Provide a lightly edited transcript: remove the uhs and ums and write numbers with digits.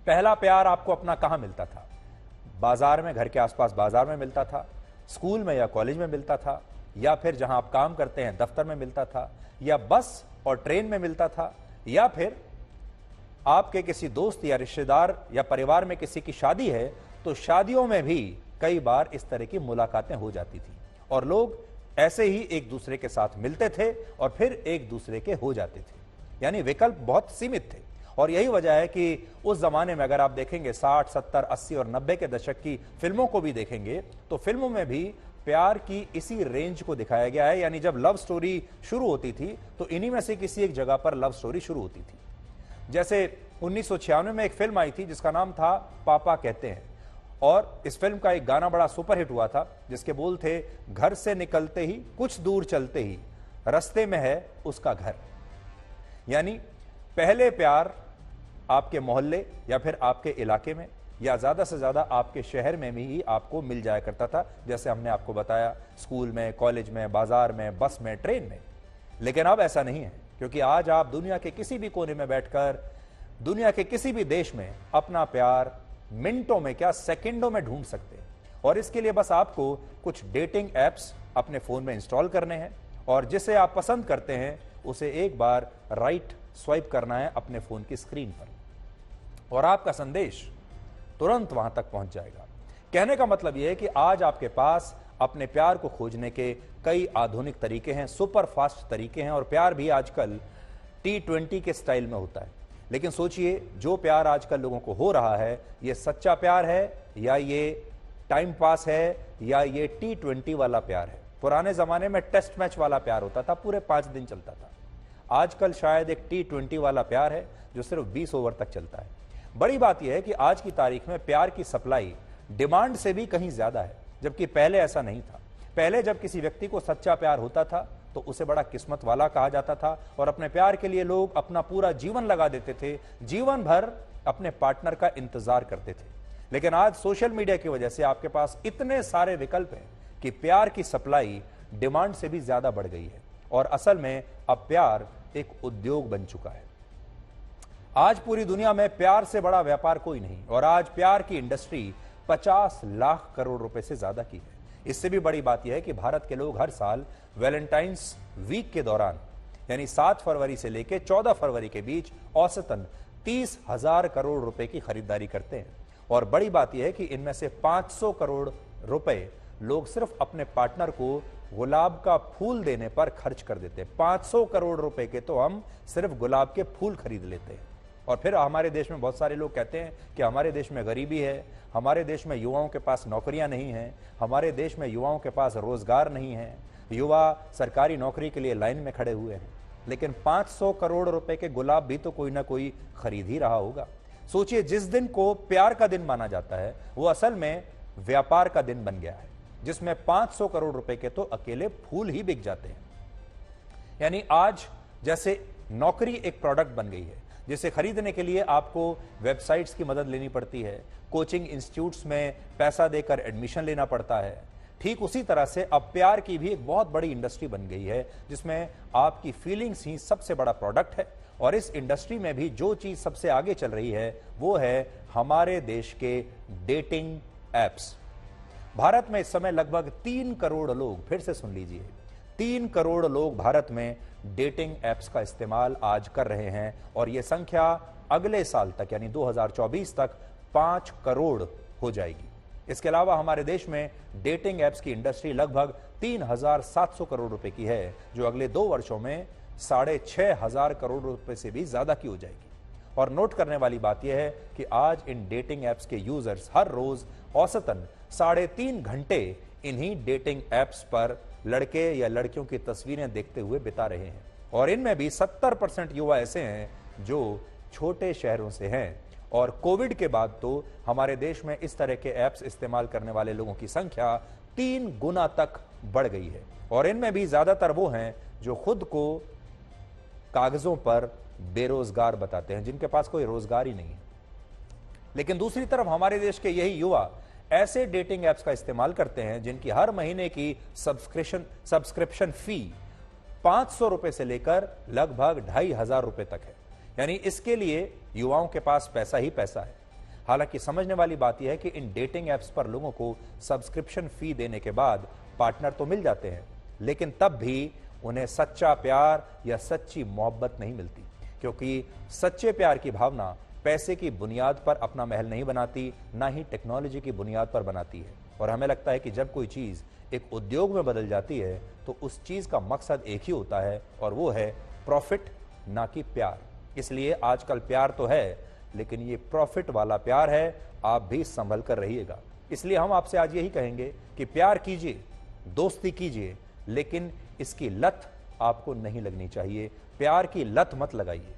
पहला प्यार आपको अपना कहां मिलता था? बाजार में, घर के आसपास बाजार में मिलता था, स्कूल में या कॉलेज में मिलता था, या फिर जहां आप काम करते हैं दफ्तर में मिलता था, या बस और ट्रेन में मिलता था, या फिर आपके किसी दोस्त या रिश्तेदार या परिवार में किसी की शादी है तो शादियों में भी कई बार इस तरह की मुलाकातें हो जाती थी और लोग ऐसे ही एक दूसरे के साथ मिलते थे और फिर एक दूसरे के हो जाते थे। यानी विकल्प बहुत सीमित थे और यही वजह है कि उस जमाने में अगर आप देखेंगे 60, 70, 80 और 90 के दशक की फिल्मों को भी देखेंगे तो फिल्मों में भी प्यार की इसी रेंज को दिखाया गया है। यानी जब लव स्टोरी शुरू होती थी तो इन्हीं में से किसी एक जगह पर लव स्टोरी शुरू होती थी। जैसे 1996 में एक फिल्म आई थी जिसका नाम था पापा कहते हैं और इस फिल्म का एक गाना बड़ा सुपरहिट हुआ था जिसके बोल थे, घर से निकलते ही कुछ दूर चलते ही रास्ते में है उसका घर। यानी पहले प्यार आपके मोहल्ले या फिर आपके इलाके में या ज्यादा से ज्यादा आपके शहर में भी ही आपको मिल जाया करता था, जैसे हमने आपको बताया, स्कूल में, कॉलेज में, बाजार में, बस में, ट्रेन में। लेकिन अब ऐसा नहीं है, क्योंकि आज आप दुनिया के किसी भी कोने में बैठकर दुनिया के किसी भी देश में अपना प्यार मिनटों में क्या सेकंडों में ढूंढ सकते हैं। और इसके लिए बस आपको कुछ डेटिंग एप्स अपने फोन में इंस्टॉल करने हैं और जिसे आप पसंद करते हैं उसे एक बार राइट स्वाइप करना है अपने फोन की स्क्रीन पर और आपका संदेश तुरंत वहां तक पहुंच जाएगा। कहने का मतलब यह है कि आज आपके पास अपने प्यार को खोजने के कई आधुनिक तरीके हैं, सुपर फास्ट तरीके हैं और प्यार भी आजकल T20 के स्टाइल में होता है। लेकिन सोचिए, जो प्यार आजकल लोगों को हो रहा है, ये सच्चा प्यार है या ये टाइम पास है या ये T20 वाला प्यार है। पुराने जमाने में टेस्ट मैच वाला प्यार होता था, पूरे 5 दिन चलता था। आजकल शायद एक T20 वाला प्यार है जो सिर्फ 20 ओवर तक चलता है। बड़ी बात यह है कि आज की तारीख में प्यार की सप्लाई डिमांड से भी कहीं ज्यादा है, जबकि पहले ऐसा नहीं था। पहले जब किसी व्यक्ति को सच्चा प्यार होता था तो उसे बड़ा किस्मत वाला कहा जाता था और अपने प्यार के लिए लोग अपना पूरा जीवन लगा देते थे, जीवन भर अपने पार्टनर का इंतजार करते थे। लेकिन आज सोशल मीडिया की वजह से आपके पास इतने सारे विकल्प हैं कि प्यार की सप्लाई डिमांड से भी ज्यादा बढ़ गई है और असल में अब प्यार एक उद्योग बन चुका है। आज पूरी दुनिया में प्यार से बड़ा व्यापार कोई नहीं और आज प्यार की इंडस्ट्री 50 लाख करोड़ रुपए से ज्यादा की है। इससे भी बड़ी बात यह है कि भारत के लोग हर साल वैलेंटाइंस वीक के दौरान यानी 7 फरवरी से लेकर 14 फरवरी के बीच औसतन 30,000 करोड़ रुपए की खरीदारी करते हैं और बड़ी बात यह है कि इनमें से 500 करोड़ रुपए लोग सिर्फ अपने पार्टनर को गुलाब का फूल देने पर खर्च कर देते हैं। 500 करोड़ रुपए के तो हम सिर्फ गुलाब के फूल खरीद लेते हैं। और फिर हमारे देश में बहुत सारे लोग कहते हैं कि हमारे देश में गरीबी है, हमारे देश में युवाओं के पास नौकरियां नहीं हैं, हमारे देश में युवाओं के पास रोजगार नहीं है, युवा सरकारी नौकरी के लिए लाइन में खड़े हुए हैं। लेकिन 500 करोड़ रुपए के गुलाब भी तो कोई ना कोई खरीद ही रहा होगा। सोचिए, जिस दिन को प्यार का दिन माना जाता है वो असल में व्यापार का दिन बन गया है, जिसमें 500 करोड़ रुपए के तो अकेले फूल ही बिक जाते हैं। यानी आज जैसे नौकरी एक प्रोडक्ट बन गई है जिसे खरीदने के लिए आपको वेबसाइट्स की मदद लेनी पड़ती है, कोचिंग इंस्टीट्यूट्स में पैसा देकर एडमिशन लेना पड़ता है, ठीक उसी तरह से अब प्यार की भी एक बहुत बड़ी इंडस्ट्री बन गई है जिसमें आपकी फीलिंग्स ही सबसे बड़ा प्रोडक्ट है। और इस इंडस्ट्री में भी जो चीज सबसे आगे चल रही है वो है हमारे देश के डेटिंग एप्स। भारत में इस समय लगभग 3 करोड़ लोग, फिर से सुन लीजिए, 3 करोड़ लोग भारत में डेटिंग एप्स का इस्तेमाल आज कर रहे हैं और यह संख्या अगले साल तक यानी 2024 तक 5 करोड़ हो जाएगी। इसके अलावा हमारे देश में डेटिंग एप्स की इंडस्ट्री लगभग 3,700 करोड़ रुपए की है, जो अगले 2 वर्षों में 6,500 करोड़ रुपए से भी ज्यादा की हो जाएगी। और नोट करने वाली बात यह है कि आज इन डेटिंग एप्स के यूजर्स हर रोज औसतन 3.5 घंटे इन्हीं डेटिंग एप्स पर लड़के या लड़कियों की तस्वीरें देखते हुए बिता रहे हैं और इनमें भी 70% युवा ऐसे हैं जो छोटे शहरों से हैं। और कोविड के बाद तो हमारे देश में इस तरह के ऐप्स इस्तेमाल करने वाले लोगों की संख्या 3 गुना तक बढ़ गई है और इनमें भी ज्यादातर वो हैं जो खुद को कागजों पर बेरोजगार बताते हैं, जिनके पास कोई रोजगार ही नहीं है। लेकिन दूसरी तरफ हमारे देश के यही युवा ऐसे डेटिंग एप्स का इस्तेमाल करते हैं जिनकी हर महीने की सब्सक्रिप्शन फी 500 रुपए से लेकर लगभग 2,500 रुपए तक है। यानी इसके लिए युवाओं के पास पैसा ही पैसा है। हालांकि समझने वाली बात यह है कि इन डेटिंग ऐप्स पर लोगों को सब्सक्रिप्शन फी देने के बाद पार्टनर तो मिल जाते हैं, लेकिन तब भी उन्हें सच्चा प्यार या सच्ची मोहब्बत नहीं मिलती, क्योंकि सच्चे प्यार की भावना पैसे की बुनियाद पर अपना महल नहीं बनाती, ना ही टेक्नोलॉजी की बुनियाद पर बनाती है। और हमें लगता है कि जब कोई चीज एक उद्योग में बदल जाती है तो उस चीज का मकसद एक ही होता है, और वो है प्रॉफिट, ना कि प्यार। इसलिए आजकल प्यार तो है, लेकिन ये प्रॉफिट वाला प्यार है, आप भी संभल कर रहिएगा। इसलिए हम आपसे आज यही कहेंगे कि प्यार कीजिए, दोस्ती कीजिए, लेकिन इसकी लत आपको नहीं लगनी चाहिए। प्यार की लत मत लगाइए।